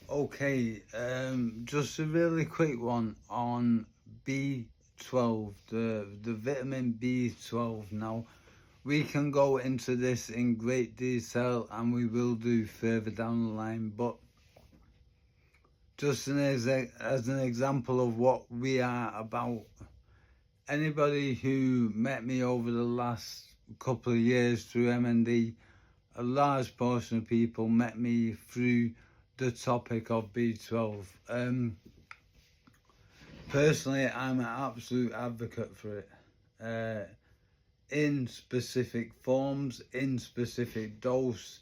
Okay, just a really quick one on B12, the vitamin B12. Now, we can go into this in great detail and we will do further down the line, but just as an example of what we are about, anybody who met me over the last couple of years through MND, a large portion of people met me through the topic of B12. Personally, I'm an absolute advocate for it. In specific forms, in specific dose.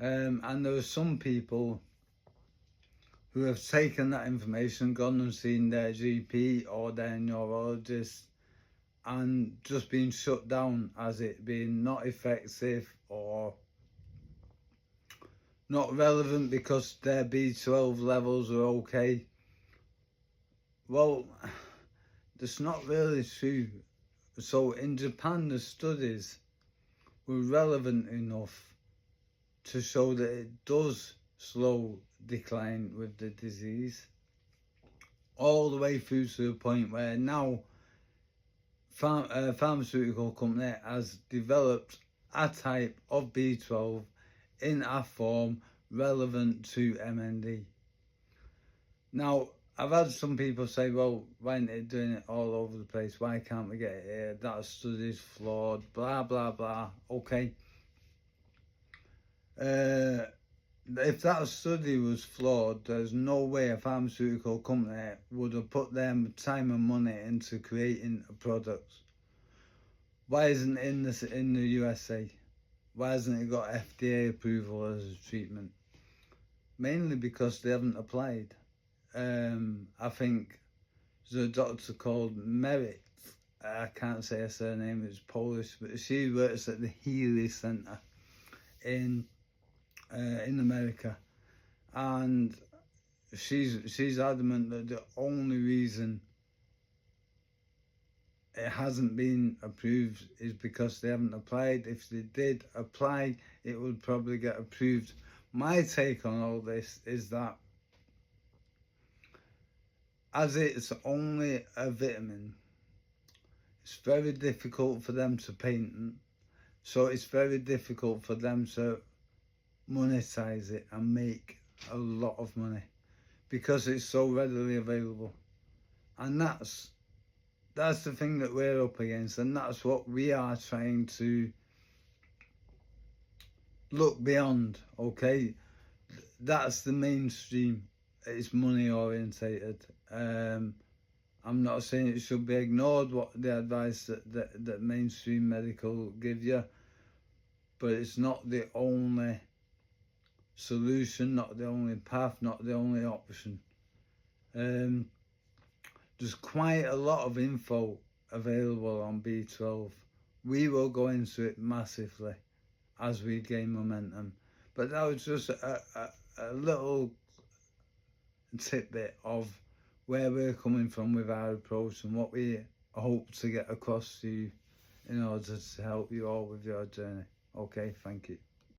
And there are some people who have taken that information, gone and seen their GP or their neurologist, and just been shut down as it being not effective or not relevant because their B12 levels are okay. Well, that's not really true. So in Japan, the studies were relevant enough to show that it does slow decline with the disease, all the way through to the point where now a pharmaceutical company has developed a type of B12 in a form relevant to MND. Now, I've had some people say, well, why aren't they doing it all over the place? Why can't we get it here? That study's flawed, blah, blah, blah. Okay. If that study was flawed, there's no way a pharmaceutical company would have put their time and money into creating a product. Why isn't it in the USA? Why hasn't it got FDA approval as a treatment? Mainly because they haven't applied. I think there's a doctor called Merit. I can't say her surname, it's Polish, but she works at the Healy Centre in America, and she's adamant that the only reason it hasn't been approved is because they haven't applied. If they did apply, it would probably get approved. My take on all this is that as it's only a vitamin, it's very difficult for them to patent, so it's very difficult for them to monetize it and make a lot of money because it's so readily available. And that's the thing that we're up against, and that's what we are trying to look beyond. Okay, that's the mainstream. It's money orientated. I'm not saying it should be ignored, what the advice that mainstream medical give you, but it's not the only solution, not the only path, not the only option. There's quite a lot of info available on B12. We will go into it massively as we gain momentum, but that was just a little tidbit of where we're coming from with our approach and what we hope to get across to you in order to help you all with your journey. Okay, thank you.